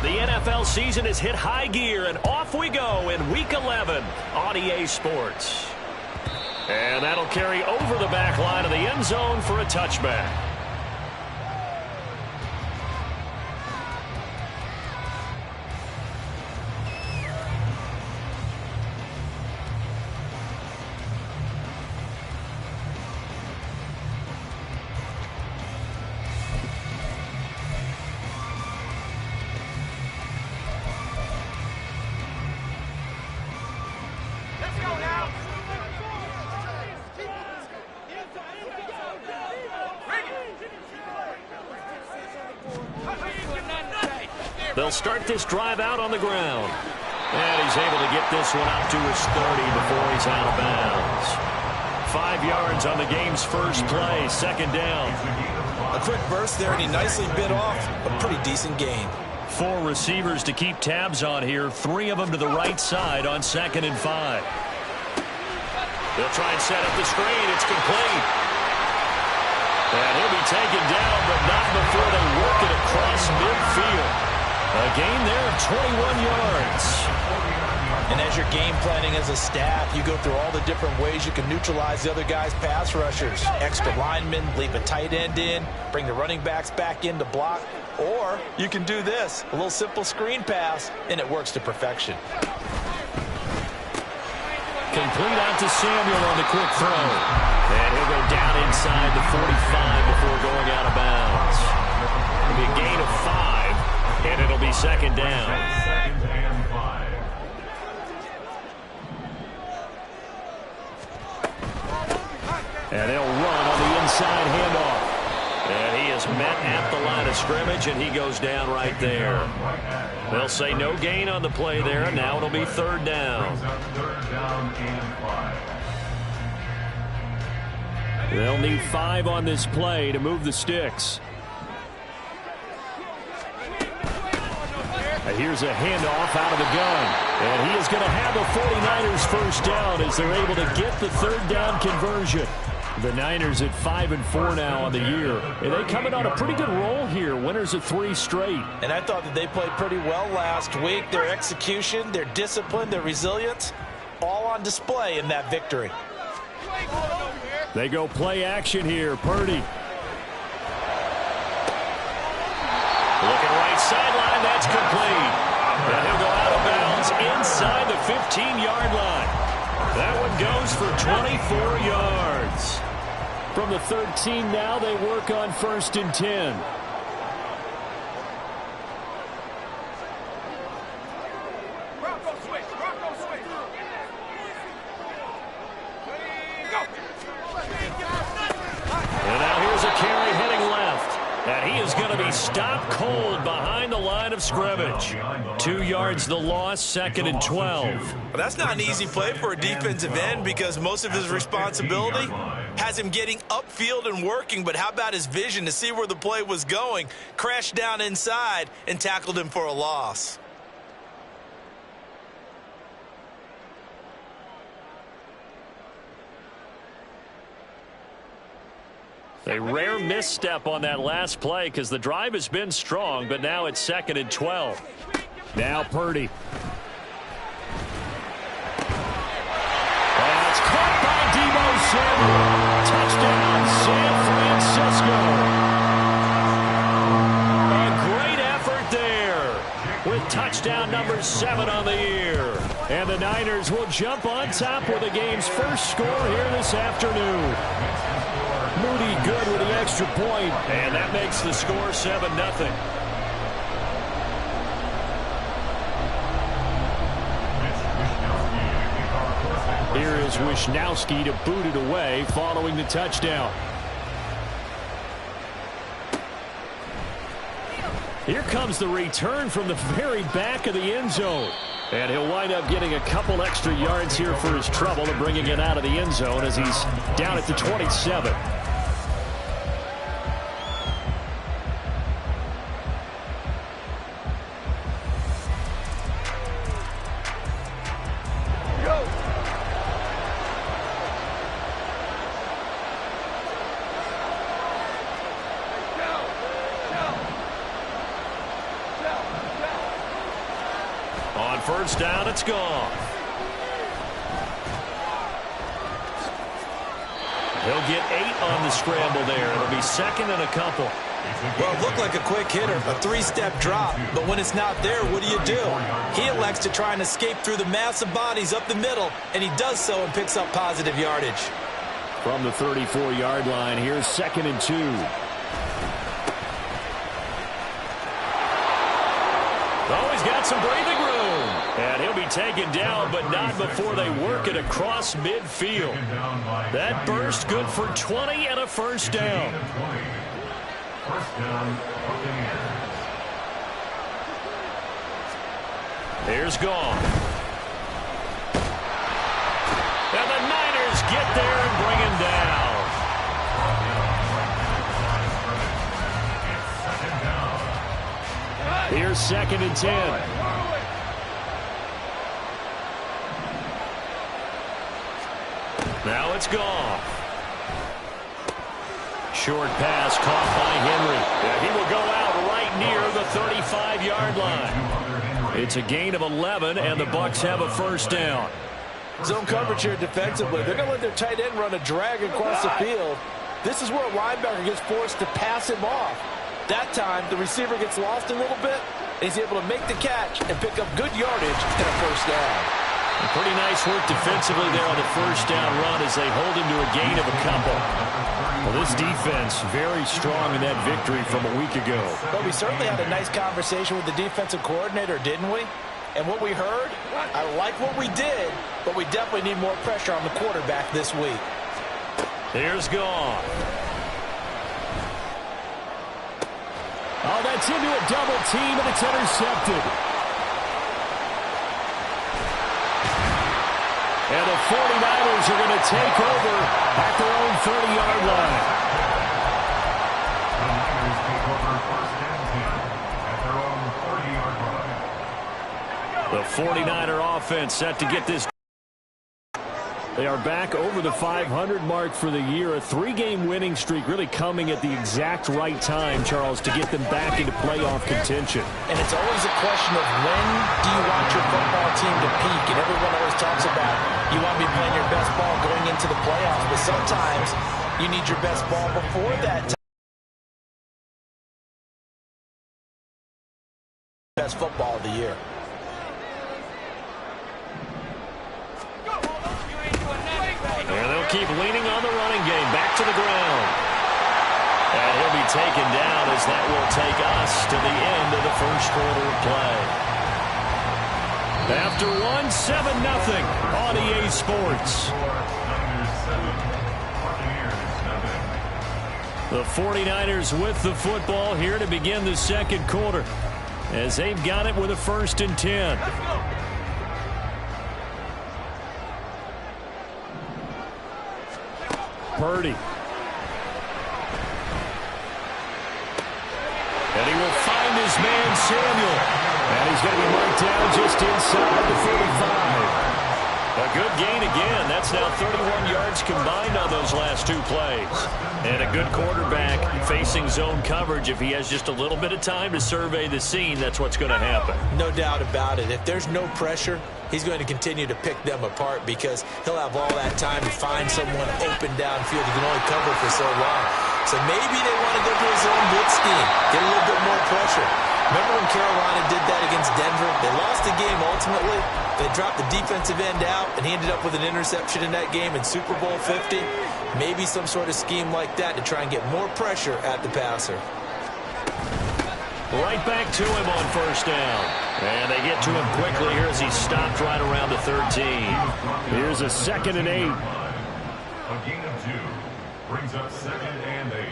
The NFL season has hit high gear, and off we go in Week 11 on EA Sports. And that'll carry over the back line of the end zone for a touchback. They'll start this drive out on the ground. And he's able to get this one out to his 30 before he's out of bounds. 5 yards on the game's first play, second down. A quick burst there, and he nicely bit off a pretty decent gain. 4 receivers to keep tabs on here, 3 of them to the right side on 2nd and 5. They'll try and set up the screen. It's complete. And he'll be taken down, but not before they work it across midfield. A gain there of 21 yards. And as you're game planning as a staff, you go through all the different ways you can neutralize the other guy's pass rushers. Extra linemen, leave a tight end in, bring the running backs back in to block. Or you can do this, a little simple screen pass, and it works to perfection. Complete out to Samuel on the quick throw. And he'll go down inside the 45 before going out of bounds. It'll be a gain of 5, and it'll be second down. And they'll run on the inside handoff. And he is met at the line of scrimmage, and he goes down right there. They'll say no gain on the play there, and now it'll be third down. They'll need 5 on this play to move the sticks. Here's a handoff out of the gun. And he is going to have the 49ers first down as they're able to get the third down conversion. The Niners at 5-4 now on the year. And they coming on a pretty good roll here. Winners of 3 straight. And I thought that they played pretty well last week. Their execution, their discipline, their resilience, all on display in that victory. They go play action here. Purdy. Looking right sideline, that's complete. And he'll go out of bounds inside the 15-yard line. That one goes for 24 yards. From the 13 now, they work on 1st and 10. And now here's a carry heading left. And he is going to be stopped cold behind the line of scrimmage. 2 yards the loss, 2nd and 12. Well, that's not an easy play for a defensive end because most of his responsibility has him getting upfield and working. But how about his vision to see where the play was going? Crashed down inside and tackled him for a loss. A rare misstep on that last play because the drive has been strong, but now it's 2nd and 12. Now Purdy. And it's caught by Deebo Samuel. Touchdown, San Francisco. A great effort there with touchdown number 7 on the year. And the Niners will jump on top with the game's first score here this afternoon. Moody good with the extra point, and that makes the score 7-0. Here is Wisnowski to boot it away following the touchdown. Here comes the return from the very back of the end zone. And he'll wind up getting a couple extra yards here for his trouble and bringing it out of the end zone as he's down at the 27. first down. It's gone. He'll get 8 on the scramble there. It'll be second and a couple. Well, it looked like a quick hitter, a 3-step drop, but when it's not there, what do? He elects to try and escape through the massive bodies up the middle, and he does so and picks up positive yardage. From the 34-yard line, here's second and 2. Oh, he's got some breathing room. And he'll be taken down, but not before they work it across midfield. That burst good for 20 and a first down. Here's Gone. And the Niners get there and bring him down. Here's second and 10. Now it's Gone. Short pass caught by Henry. Yeah, he will go out right near the 35-yard line. It's a gain of 11, and the Bucs have a first down. Zone coverage here defensively. They're going to let their tight end run a drag across the field. This is where a linebacker gets forced to pass him off. That time, the receiver gets lost a little bit, and he's able to make the catch and pick up good yardage and a first down. Pretty nice work defensively there on the first down run as they hold him to a gain of a couple. Well, this defense very strong in that victory from a week ago. But we certainly had a nice conversation with the defensive coordinator, didn't we? And what we heard, I like what we did, but we definitely need more pressure on the quarterback this week. Here's Gone. Oh, that's into a double team, and it's intercepted. And the 49ers are going to take over at their own 30-yard line. The Niners take over first and 10 at their own 30-yard line. The 49er offense set to get this. They are back over the 500 mark for the year. A 3-game winning streak really coming at the exact right time, Charles, to get them back into playoff contention. And it's always a question of when do you want your football team to peak? And everyone always talks about you want to be playing your best ball going into the playoffs, but sometimes you need your best ball before that time. Best football of the year. And they'll keep leaning on the running game. Back to the ground. And he'll be taken down as that will take us to the end of the first quarter of play. After 1-7-0 on EA Sports. The 49ers with the football here to begin the second quarter as they've got it with a 1st and 10. Purdy. And he will find his man, Samuel. And he's going to be marked down just inside the 35. A good gain again. That's now 31 yards combined on those last 2 plays. And a good quarterback facing zone coverage. If he has just a little bit of time to survey the scene, that's what's going to happen. No doubt about it. If there's no pressure, he's going to continue to pick them apart because he'll have all that time to find someone open downfield. He can only cover for so long. So maybe they want to go to his own blitz scheme, get a little bit more pressure. Remember when Carolina did that against Denver? They lost the game ultimately. They dropped the defensive end out, and he ended up with an interception in that game in Super Bowl 50. Maybe some sort of scheme like that to try and get more pressure at the passer. Right back to him on first down. And they get to him quickly here as he stopped right around the 13. Here's a 2nd and 8. A gain of 2 brings up 2nd and 8.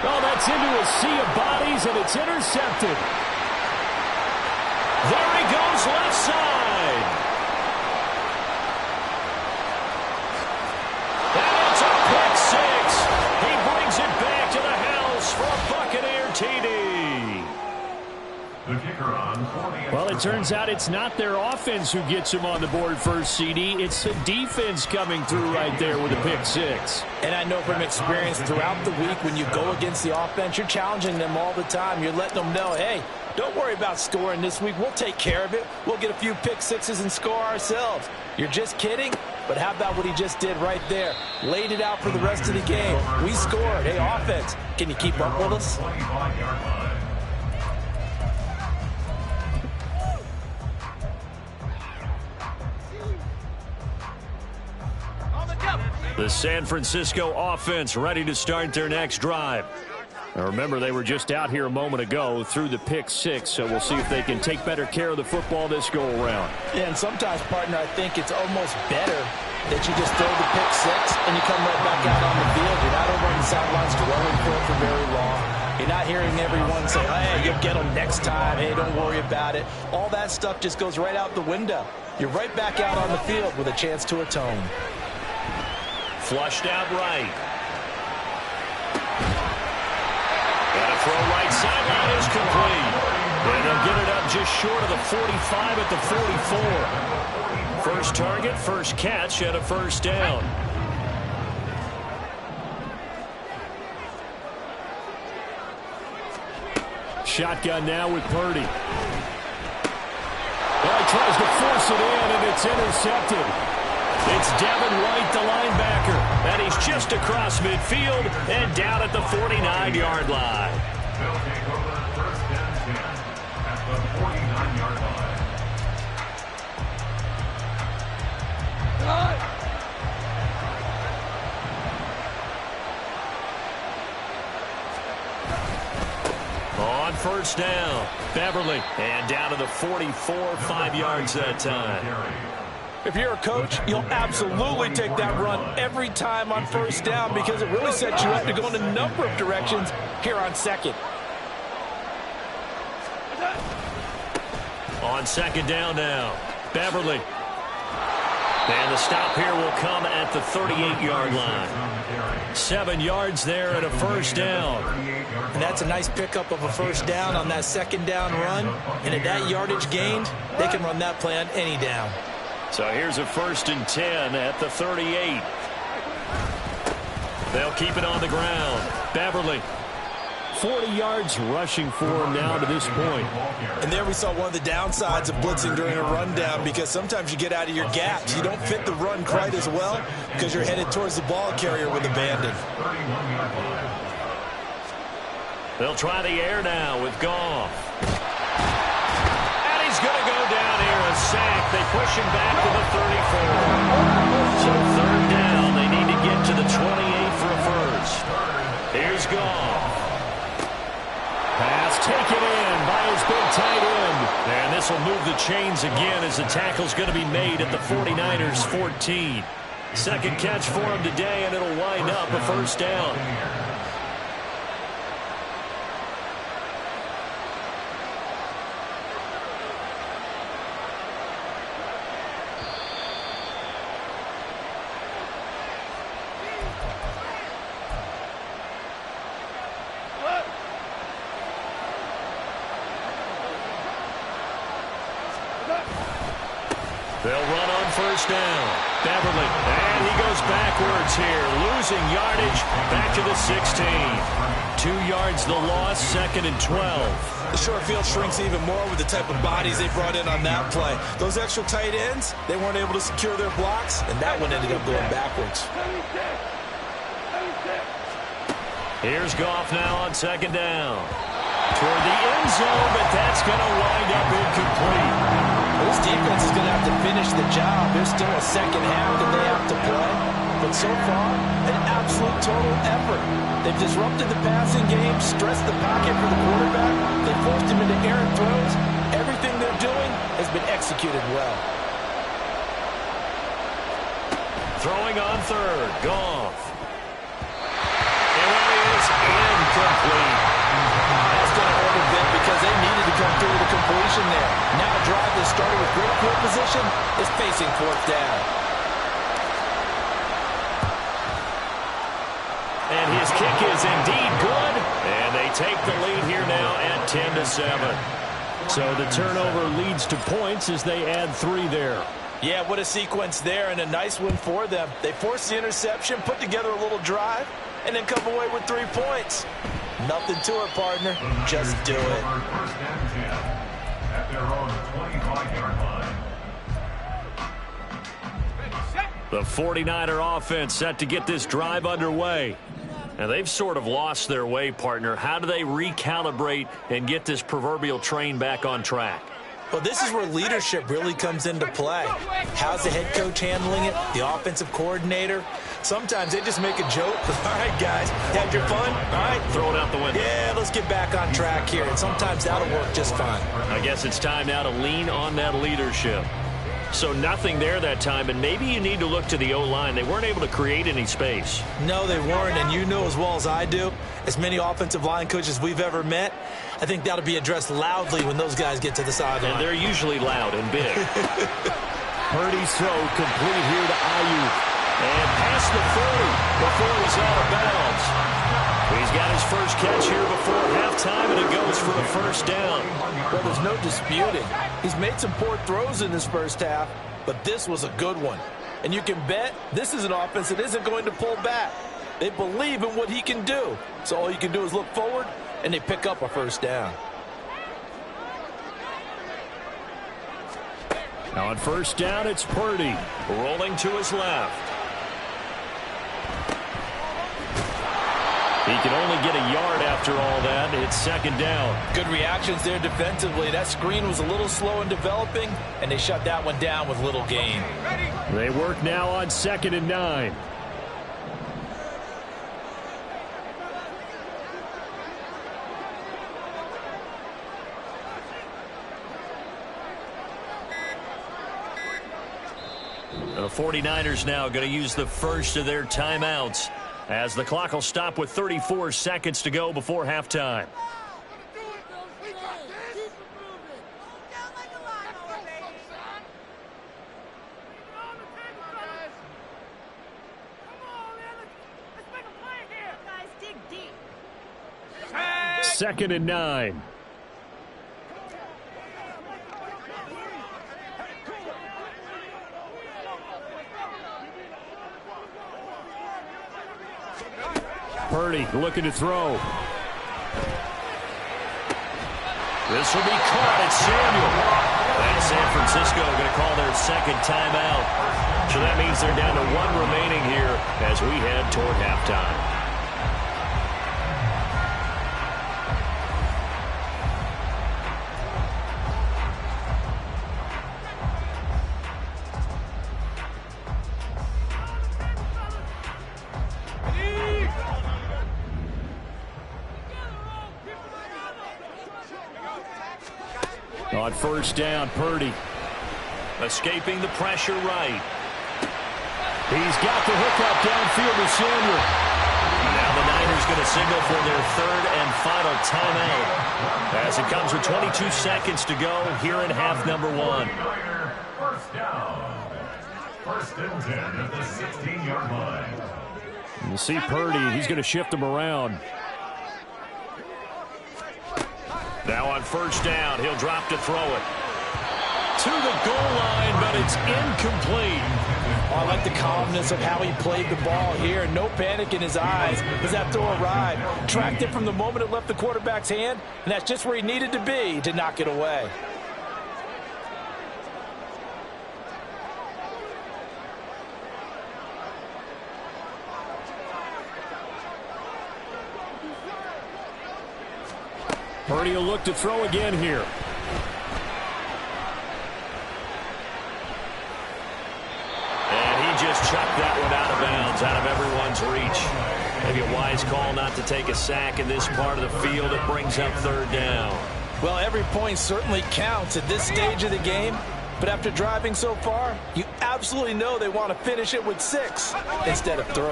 Oh, that's into a sea of bodies, and it's intercepted. There he goes left side. And it's a pick 6. He brings it back to the house for a Buccaneer TD. The kicker on 40. Well, it turns out it's not their offense who gets them on the board first, CD. It's the defense coming through right there with a pick 6. And I know from experience throughout the week when you go against the offense, you're challenging them all the time. You're letting them know, hey, Don't worry about scoring this week. We'll take care of it. We'll get a few pick sixes and score ourselves. You're just kidding? But how about what he just did right there? Laid it out for the rest of the game. We scored. Hey, offense, can you keep up with us? The San Francisco offense ready to start their next drive. Now remember, they were just out here a moment ago through the pick six, so we'll see if they can take better care of the football this go-around. Yeah, and sometimes, partner, I think it's almost better that you just throw the pick six and you come right back out on the field. You're not over on the sidelines dwelling for very long. You're not hearing everyone say, hey, you'll get them next time. Hey, don't worry about it. All that stuff just goes right out the window. You're right back out on the field with a chance to atone. Flushed out right. Got a throw right sideline is complete. And they'll get it up just short of the 45 at the 44. First target, first catch, and a first down. Shotgun now with Purdy. Well, he tries to force it in, and it's intercepted. It's Devin White, the linebacker, and he's just across midfield and down at the 49-yard line. They'll take over first and 10 at the 49-yard line. On first down, Beverly, and down to the 44, 5 yards that time. If you're a coach, you'll absolutely take that run every time on first down because it really sets you up to go in a number of directions here on second. On second down now, Beverly. And the stop here will come at the 38-yard line. 7 yards there and a first down. And that's a nice pickup of a first down on that second down run. And at that yardage gained, they can run that play on any down. So here's a first and 10 at the 38. They'll keep it on the ground. Beverly. 40 yards rushing for him now to this point. And there we saw one of the downsides of blitzing during a rundown because sometimes you get out of your gaps. You don't fit the run quite as well because you're headed towards the ball carrier with abandon. They'll try the air now with Goff. And he's going to go down here, a sack. They push him back to the 34. So third down, they need to get to the 28 for a first. Here's Goff. Pass taken in by his big tight end. And this will move the chains again as the tackle's going to be made at the 49ers 14. Second catch for him today, and it'll wind up a first down. They'll run on first down. Beverly, and he goes backwards here, losing yardage back to the 16. 2 yards the loss, second and 12. The short field shrinks even more with the type of bodies they brought in on that play. Those extra tight ends, they weren't able to secure their blocks, and that one ended up going backwards. Here's Goff now on second down. Toward the end zone, but that's going to wind up incomplete. This defense is going to have to finish the job. There's still a second half that they have to play. But so far, an absolute total effort. They've disrupted the passing game, stressed the pocket for the quarterback. They forced him into errant throws. Everything they're doing has been executed well. Throwing on third, Goff. And that is incomplete. That's going to hurt a bit because they needed to come through with a completion there. Now a drive that started with great field position is facing fourth down. And his kick is indeed good. And they take the lead here now at 10-7. So the turnover leads to points as they add 3 there. Yeah, what a sequence there and a nice one for them. They forced the interception, put together a little drive, and then come away with 3 points. Nothing to it, partner. Just do it. First and 10 at their own 25-yard line. The 49er offense set to get this drive underway. Now, they've sort of lost their way, partner. How do they recalibrate and get this proverbial train back on track? Well, this is where leadership really comes into play. How's the head coach handling it? The offensive coordinator? Sometimes they just make a joke. All right, guys, had your fun? All right. Throw it out the window. Yeah, let's get back on track here. And sometimes that'll work just fine. I guess it's time now to lean on that leadership. So nothing there that time, and maybe you need to look to the O-line. They weren't able to create any space. No, they weren't, and you know as well as I do, as many offensive line coaches we've ever met, I think that'll be addressed loudly when those guys get to the sideline. And they're usually loud and big. Purdy's throw complete here to Ayuk. And past the 40 before he's out of bounds. He's got his first catch here before halftime, and it goes for a first down. Well, there's no disputing. He's made some poor throws in this first half, but this was a good one. And you can bet this is an offense that isn't going to pull back. They believe in what he can do. So all you can do is look forward, and they pick up a first down. Now on first down, it's Purdy. Rolling to his left. He can only get a yard after all that. It's second down. Good reactions there defensively. That screen was a little slow in developing, and they shut that one down with little gain. They work now on 2nd and 9. The 49ers now going to use the first of their timeouts, as the clock will stop with 34 seconds to go before halftime. Second and 9. Purdy looking to throw. This will be caught at Samuel. And San Francisco going to call their second timeout. So that means they're down to one remaining here as we head toward halftime. On first down, Purdy. Escaping the pressure right. He's got the hook up downfield to Samuel. Now the Niners going to signal for their third and final timeout, as it comes with 22 seconds to go here in half number one. First down. First and 10 at the 16-yard line. You see Purdy, he's going to shift him around. Now on first down, he'll drop to throw it. To the goal line, but it's incomplete. Oh, I like the calmness of how he played the ball here. No panic in his eyes as that throw arrived. Tracked it from the moment it left the quarterback's hand, and that's just where he needed to be to knock it away. Purdy will look to throw again here. And he just chucked that one out of bounds, out of everyone's reach. Maybe a wise call not to take a sack in this part of the field. It brings up third down. Well, every point certainly counts at this stage of the game. But after driving so far, you absolutely know they want to finish it with 6 instead of 3.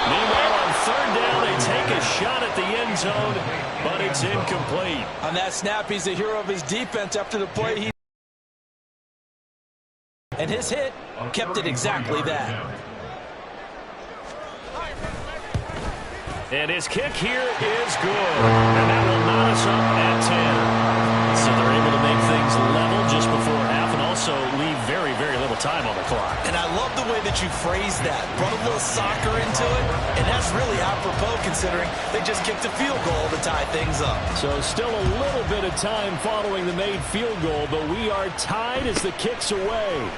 Meanwhile, on third down, they take a shot at the end zone, but it's incomplete. On that snap, he's the hero of his defense after the play. And his hit kept it exactly that. And his kick here is good. And that will knot us up at 10. So they're able to make things level just before half and also leave very, very little time on the clock. And I love the way that you phrase that. Brought a little soccer into it, and that's really apropos considering they just kicked a field goal to tie things up. So still a little bit of time following the made field goal, but we are tied as the kick's away.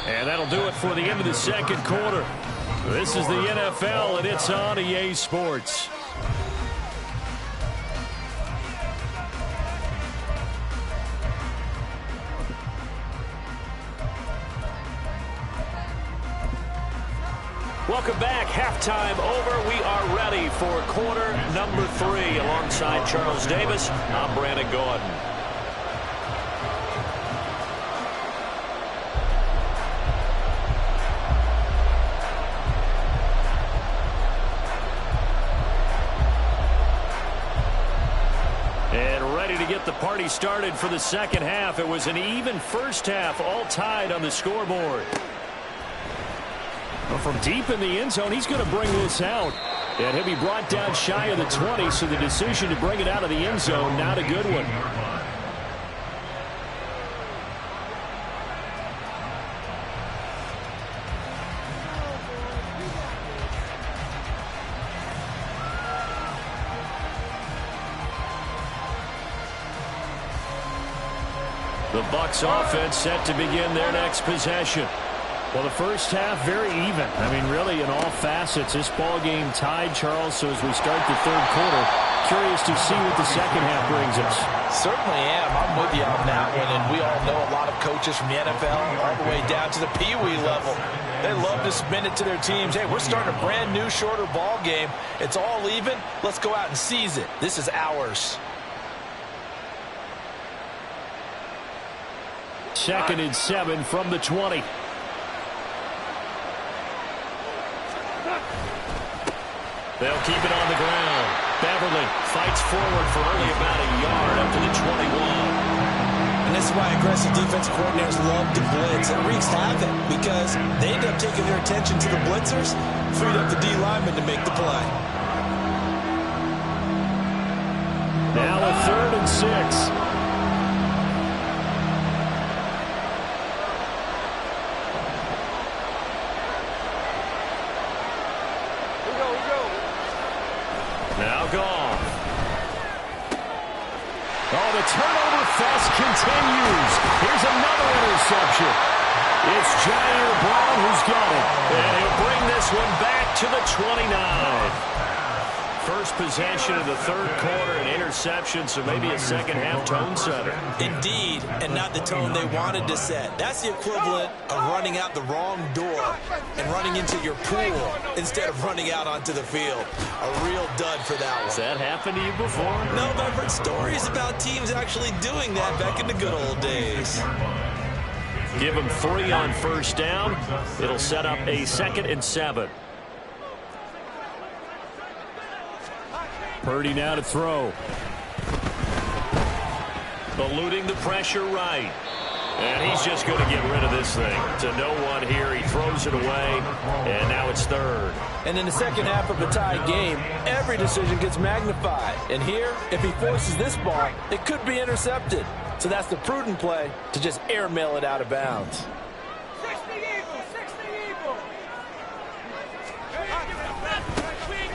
And that'll do it for the end of the second quarter. This is the NFL, and it's on EA Sports. Welcome back. Halftime over. We are ready for quarter number 3. Alongside Charles Davis, I'm Brandon Gordon. And ready to get the party started for the second half. It was an even first half, all tied on the scoreboard. From deep in the end zone, he's going to bring this out. And he'll be brought down shy of the 20, so the decision to bring it out of the end zone, not a good one. The Bucs offense set to begin their next possession. Well, the first half, very even. I mean, really, in all facets, this ball game tied, Charles. So as we start the third quarter, curious to see what the second half brings us. Certainly am. I'm with you on that one. And we all know a lot of coaches from the NFL all the way down to the Pee-wee level. They love to spin it to their teams. Hey, we're starting a brand new, shorter ball game. It's all even. Let's go out and seize it. This is ours. Second and 7 from the 20. They'll keep it on the ground. Beverly fights forward for only about a yard up to the 21. And this is why aggressive defensive coordinators love to blitz. It wreaks havoc because they end up taking their attention to the blitzers, freed up the D lineman to make the play. Now a 3rd and 6. Now gone. Oh, the turnover fest continues. Here's another interception. It's Jair Brown who's got it. And he'll bring this one back to the 29. First possession of the third quarter, an interception, so maybe a second-half tone setter. Indeed, and not the tone they wanted to set. That's the equivalent of running out the wrong door and running into your pool instead of running out onto the field. A real dud for that one. Has that happened to you before? No, but I've heard stories about teams actually doing that back in the good old days. Give them 3 on first down. It'll set up a 2nd and 7. Purdy now to throw. Eluding the pressure right. And he's just going to get rid of this thing. To no one here. He throws it away. And now it's 3rd. And in the second half of a tied game, every decision gets magnified. And here, if he forces this ball, it could be intercepted. So that's the prudent play to just airmail it out of bounds.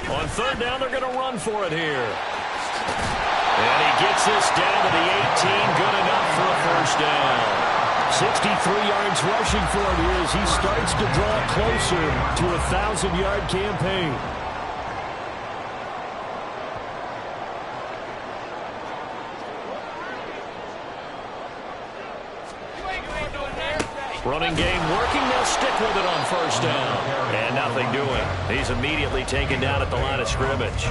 On 3rd down, they're going to run for it here. And he gets this down to the 18. Good enough for a first down. 63 yards rushing for him here as he starts to draw closer to a 1,000-yard campaign. Running game working. They'll stick with it on first down. And nothing doing. He's immediately taken down at the line of scrimmage.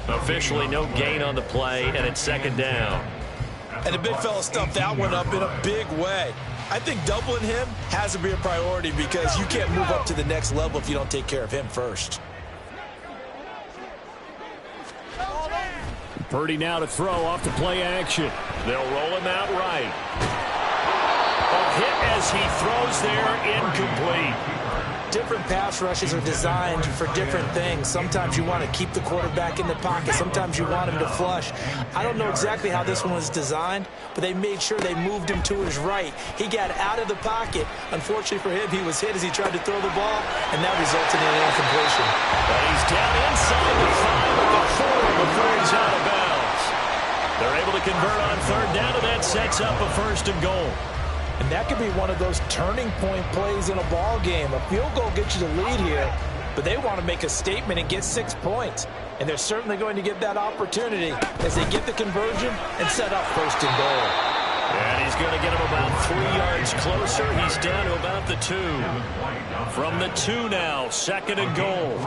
Officially no gain on the play, and it's 2nd down. And the big fella stuffed that one up in a big way. I think doubling him has to be a priority because you can't move up to the next level if you don't take care of him first. Purdy now to throw off the play action. They'll roll him out right. A hit as he throws there, incomplete. different pass rushes are designed for different things. Sometimes you want to keep the quarterback in the pocket. Sometimes you want him to flush. I don't know exactly how this one was designed, but they made sure they moved him to his right. He got out of the pocket. Unfortunately for him, he was hit as he tried to throw the ball, and that resulted in an incompletion. But he's down inside the 5 at the 4 before he's out of bounds. They're able to convert on third down, and that sets up a 1st and goal. And that could be one of those turning point plays in a ball game. A field goal gets you the lead here, but they want to make a statement and get 6 points. And they're certainly going to get that opportunity as they get the conversion and set up 1st and goal. And he's going to get him about 3 yards closer. He's down to about the 2. From the 2 now, 2nd and goal.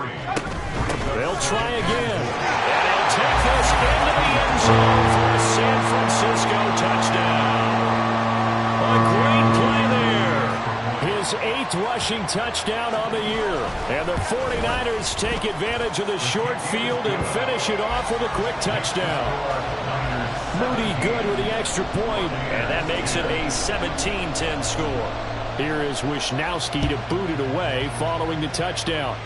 They'll try again. And he'll take this into the end zone for a San Francisco touchdown. A great play there. His 8th rushing touchdown on the year. And the 49ers take advantage of the short field and finish it off with a quick touchdown. Moody good with the extra point. And that makes it a 17-10 score. Here is Wisnowski to boot it away following the touchdown.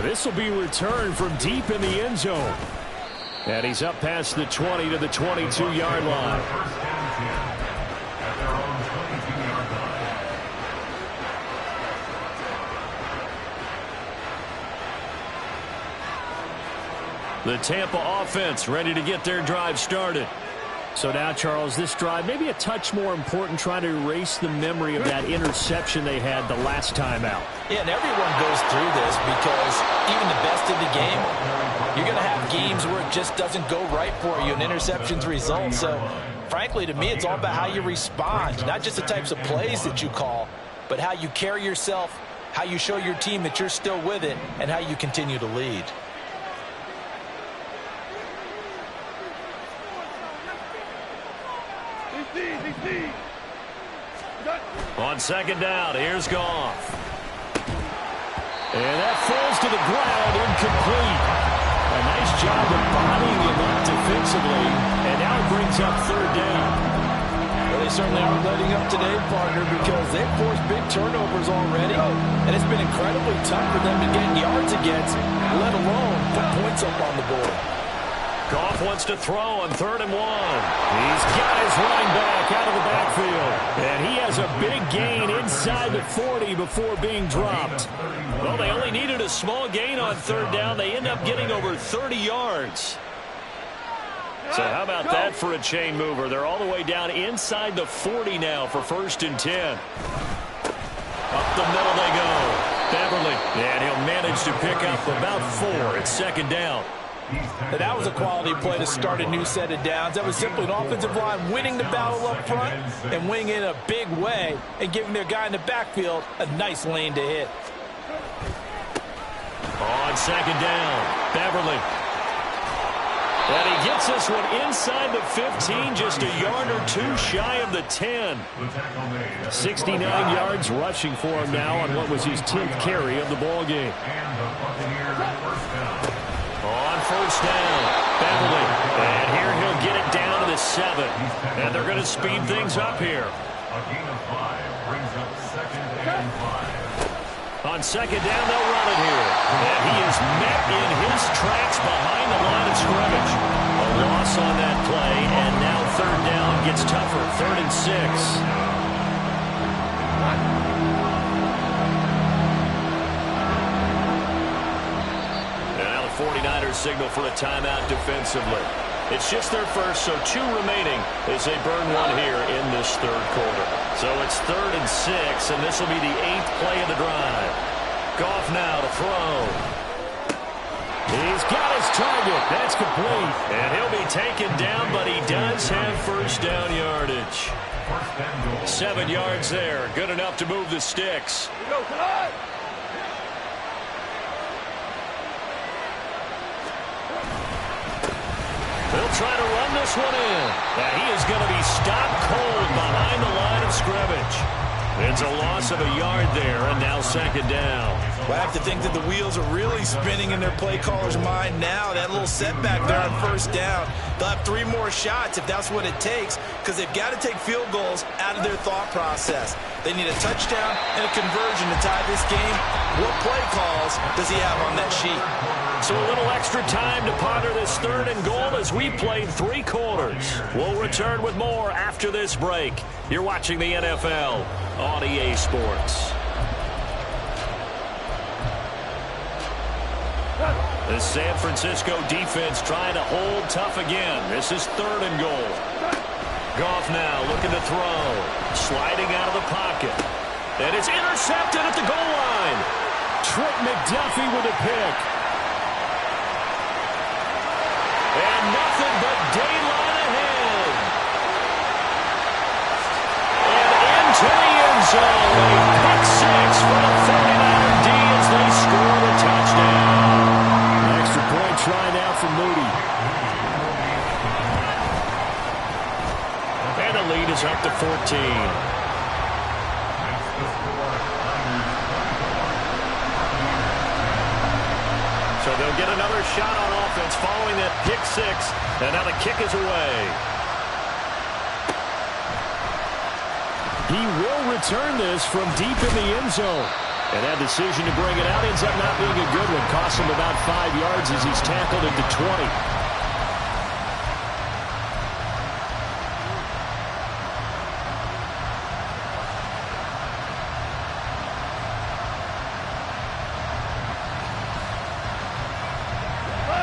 This will be returned from deep in the end zone. And he's up past the 20 to the 22-yard line. The Tampa offense ready to get their drive started. So now, Charles, this drive maybe a touch more important, trying to erase the memory of that interception they had the last time out. Yeah, and everyone goes through this because even the best in the game, you're going to have games where it just doesn't go right for you, and interceptions result. So, frankly, to me, it's all about how you respond, not just the types of plays that you call, but how you carry yourself, how you show your team that you're still with it, and how you continue to lead. On 2nd down, here's Goff. And that falls to the ground, incomplete. A nice job of bodying him up defensively, and now it brings up 3rd down. Well, they certainly aren't letting up today, partner, because they've forced big turnovers already, and it's been incredibly tough for them to get yards against, let alone put points up on the board. Goff wants to throw on 3rd and 1. He's got his running back out of the backfield. And he has a big gain inside the 40 before being dropped. Well, they only needed a small gain on 3rd down. They end up getting over 30 yards. So how about that for a chain mover? They're all the way down inside the 40 now for 1st and 10. Up the middle they go. Beverly. And he'll manage to pick up about 4 at 2nd down. And that was a quality play to start a new set of downs. That was simply an offensive line winning the battle up front and winning in a big way and giving their guy in the backfield a nice lane to hit. On 2nd down, Beverly. And he gets this one inside the 15, just a yard or 2 shy of the 10. 69 yards rushing for him now on what was his 10th carry of the ball game. On 1st down, Beverly. And here he'll get it down to the 7. And they're going to speed things up here. A gain of 5 brings up 2nd and 5. On 2nd down, they'll run it here. And he is met in his tracks behind the line of scrimmage. A loss on that play, and now 3rd down gets tougher. 3rd and 6. And now the 49ers signal for a timeout defensively. It's just their first, so 2 remaining as they burn 1 here in this 3rd quarter. So it's 3rd and 6, and this will be the 8th play of the drive. Goff now to throw. He's got his target. That's complete. And he'll be taken down, but he does have 1st down yardage. 7 yards there. Good enough to move the sticks. They'll try to run this one in. And he is going to be stopped cold behind the line of scrimmage. It's a loss of a yard there, and now second down. Well, I have to think that the wheels are really spinning in their play caller's mind now. That little setback there on first down. They'll have 3 more shots if that's what it takes, because they've got to take field goals out of their thought process. They need a touchdown and a conversion to tie this game. What play calls does he have on that sheet? So a little extra time to ponder this third and goal as we played 3 quarters. We'll return with more after this break. You're watching the NFL on EA Sports. The San Francisco defense trying to hold tough again. This is third and goal. Goff now looking to throw. Sliding out of the pocket. And it's intercepted at the goal line. Trent McDuffie with a pick. And nothing but daylight ahead. And into the end zone. A pick 6 for the 49er D as they score the touchdown. Extra point try now for Moody. And the lead is up to 14. So they'll get another shot on offense following that pick 6. And now the kick is away. He will return this from deep in the end zone. And that decision to bring it out ends up not being a good one. Costs him about 5 yards as he's tackled at the 20.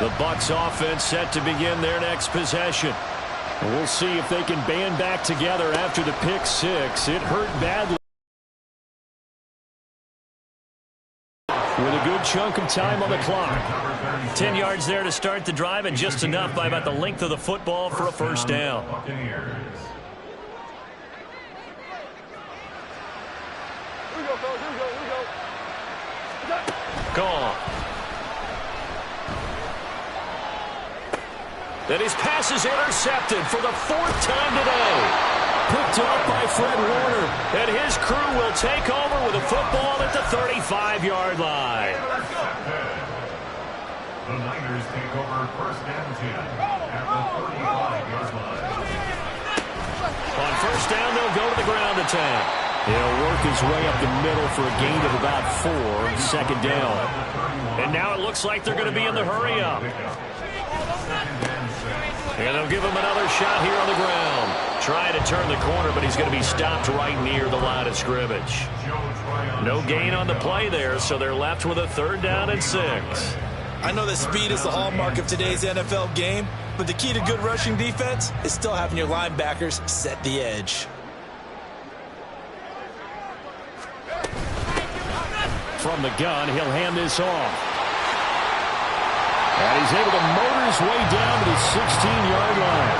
The Bucs offense set to begin their next possession. We'll see if they can band back together after the pick 6. It hurt badly. With a good chunk of time on the clock. 10 yards there to start the drive, and just enough by about the length of the football for a first down. Gone. And his pass is intercepted for the 4th time today. Picked up by Fred Warner. And his crew will take over with a football at the 35-yard line. The Niners take over first and 10 at the 35-yard line. On first down, they'll go to the ground attack. He'll work his way up the middle for a gain of about 4. Second down. And now it looks like they're going to be in the hurry-up. And they'll give him another shot here on the ground. Trying to turn the corner, but he's going to be stopped right near the line of scrimmage. No gain on the play there, so they're left with a 3rd down and 6. I know that speed is the hallmark of today's NFL game, but the key to good rushing defense is still having your linebackers set the edge. From the gun, he'll hand this off. And he's able to motor his way down to the 16-yard line.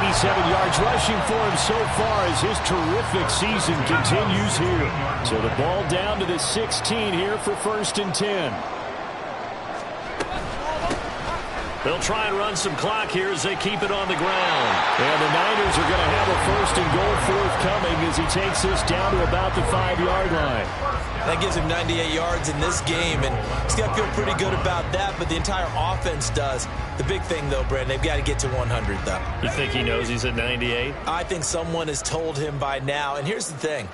87 yards rushing for him so far as his terrific season continues here. So the ball down to the 16 here for first and 10. They'll try and run some clock here as they keep it on the ground. And the Niners are going to have a first and goal forthcoming as he takes this down to about the 5-yard line. That gives him 98 yards in this game, and he's got to feel pretty good about that, but the entire offense does. The big thing, though, Brandon, they've got to get to 100, though. You think he knows he's at 98? I think someone has told him by now, and here's the thing.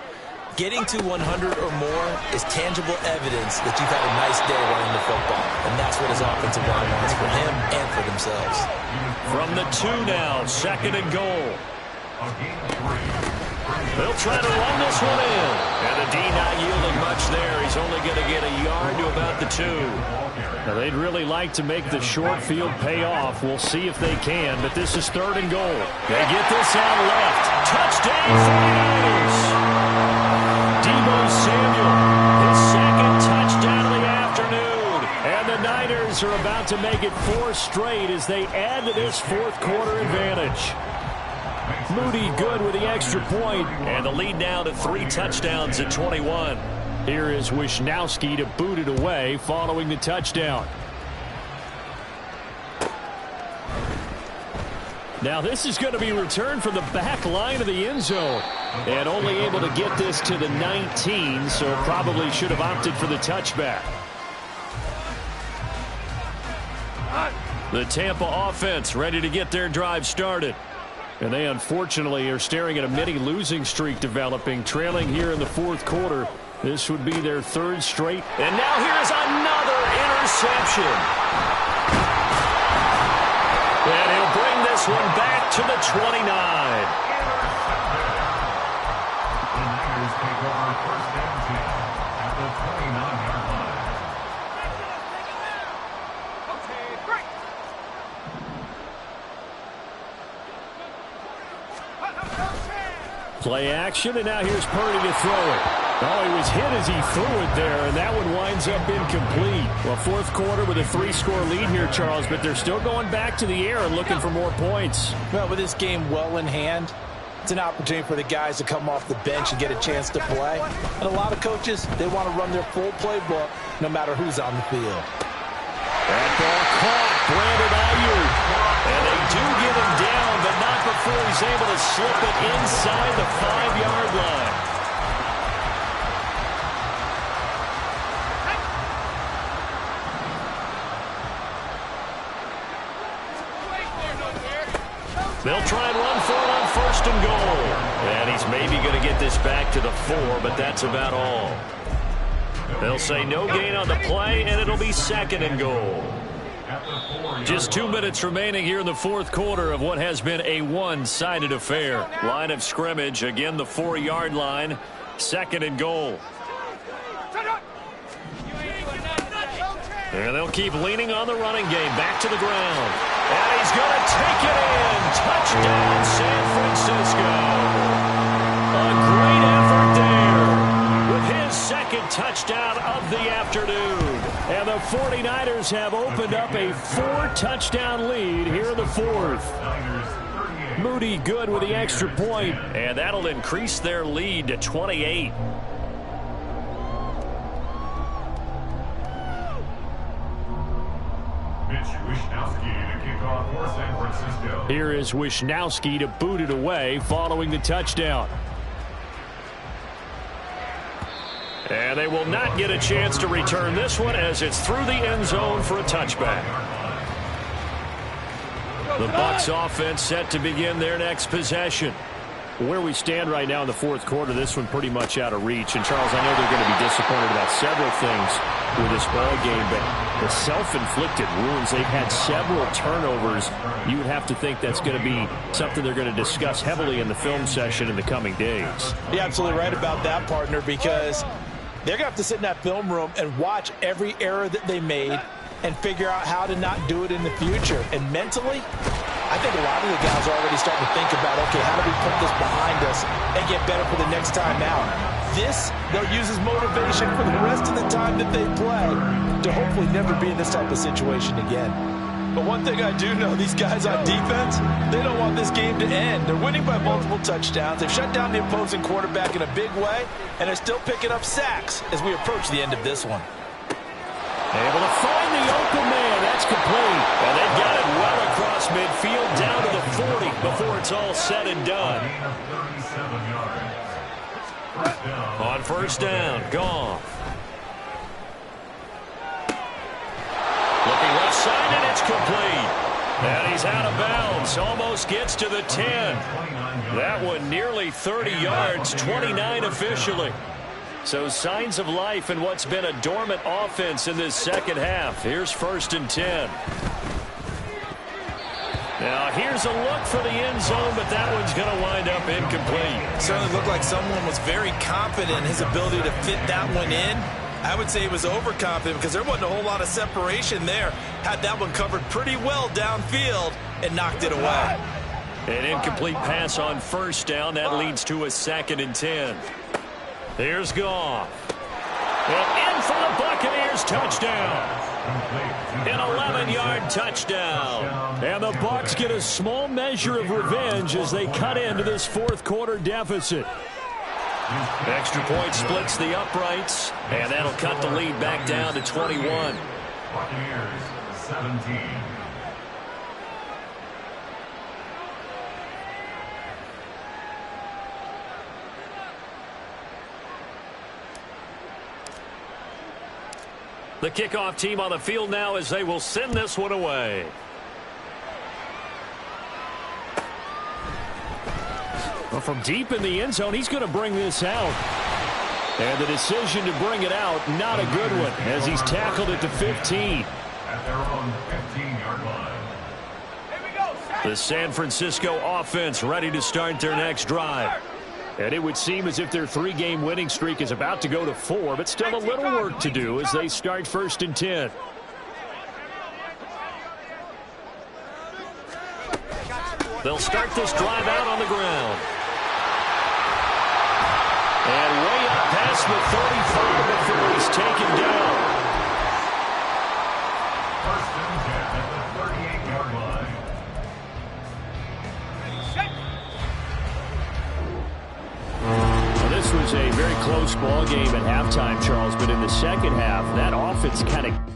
Getting to 100 or more is tangible evidence that you've had a nice day running the football, and that's what his offensive line wants for him and for themselves. From the 2 now, 2nd and goal. They'll try to run this one in. And the D not yielding much there. He's only going to get a yard to about the 2. Now, they'd really like to make the short field pay off. We'll see if they can, but this is 3rd and goal. They get this out left. Touchdown 49ers. Deebo Samuel, his 2nd touchdown of the afternoon. And the Niners are about to make it 4 straight as they add to this 4th quarter advantage. Moody good with the extra point. And the lead now to 3 touchdowns at 21. Here is Wisnowski to boot it away following the touchdown. Now this is going to be returned from the back line of the end zone. And only able to get this to the 19, so probably should have opted for the touchback. The Tampa offense ready to get their drive started. And they unfortunately are staring at a mini losing streak developing, trailing here in the fourth quarter. This would be their third straight. And now here's another interception. And he'll bring this one back to the 29. The Niners take over first and 10 at the 29-yard line. Play action, and now here's Purdy to throw it. Oh, he was hit as he threw it there, and that one winds up incomplete. Well, fourth quarter with a 3-score lead here, Charles, but they're still going back to the air and looking for more points. Well, with this game well in hand, it's an opportunity for the guys to come off the bench and get a chance to play. And a lot of coaches, they want to run their full playbook no matter who's on the field. That ball caught, Brandon Ayuk. And they do get him down, but not before he's able to slip it inside the 5-yard line. They'll try and run for it on first and goal. And he's maybe going to get this back to the 4, but that's about all. They'll say no gain on the play, and it'll be second and goal. Just 2 minutes remaining here in the fourth quarter of what has been a one-sided affair. Line of scrimmage, again the 4-yard line, second and goal. And they'll keep leaning on the running game, back to the ground. And he's going to take it in. Touchdown, San Francisco. A great effort there with his second touchdown of the afternoon. And the 49ers have opened up a 4-touchdown lead here in the fourth. Moody good with the extra point, and that'll increase their lead to 28. Here is Wishnowski to boot it away following the touchdown. And they will not get a chance to return this one as it's through the end zone for a touchback. The Bucs offense set to begin their next possession. Where we stand right now in the fourth quarter, this one pretty much out of reach. And, Charles, I know they're going to be disappointed about several things with this ball game, but the self-inflicted wounds, they've had several turnovers. You would have to think that's going to be something they're going to discuss heavily in the film session in the coming days. You're absolutely right about that, partner, because they're going to have to sit in that film room and watch every error that they made and figure out how to not do it in the future. And mentally, I think a lot of the guys are already starting to think about, okay, how do we put this behind us and get better for the next time out? This, they'll use as motivation for the rest of the time that they play to hopefully never be in this type of situation again. But one thing I do know, these guys on defense, they don't want this game to end. They're winning by multiple touchdowns. They've shut down the opposing quarterback in a big way, and they're still picking up sacks as we approach the end of this one. Able to find the open man. That's complete. And they've got it well across midfield down to the 40 before it's all said and done. On first down, Goff. Looking left side, and it's complete. And he's out of bounds. Almost gets to the 10. That one nearly 30 yards, 29 officially. So signs of life in what's been a dormant offense in this second half. Here's first and 10. Now here's a look for the end zone, but that one's going to wind up incomplete. Certainly looked like someone was very confident in his ability to fit that one in. I would say he was overconfident because there wasn't a whole lot of separation there. Had that one covered pretty well downfield and knocked it away. An incomplete pass on first down. That leads to a second and 10. Here's Goff. And in for the Buccaneers, touchdown. An 11-yard touchdown. And the Bucs get a small measure of revenge as they cut into this fourth quarter deficit. Extra point splits the uprights, and that'll cut the lead back down to 21. Buccaneers 17. The kickoff team on the field now as they will send this one away. Well, from deep in the end zone, he's going to bring this out. And the decision to bring it out, not a good one, as he's tackled it to 15. At their own 15-yard line. The San Francisco offense ready to start their next drive. And it would seem as if their 3-game winning streak is about to go to 4, but still a little work to do as they start 1st and 10. They'll start this drive out on the ground. And way up past the 35 before he's taken down. 1st and 10 at the 38-yard line. Well, this was a very close ball game at halftime, Charles, but in the second half, that offense kind of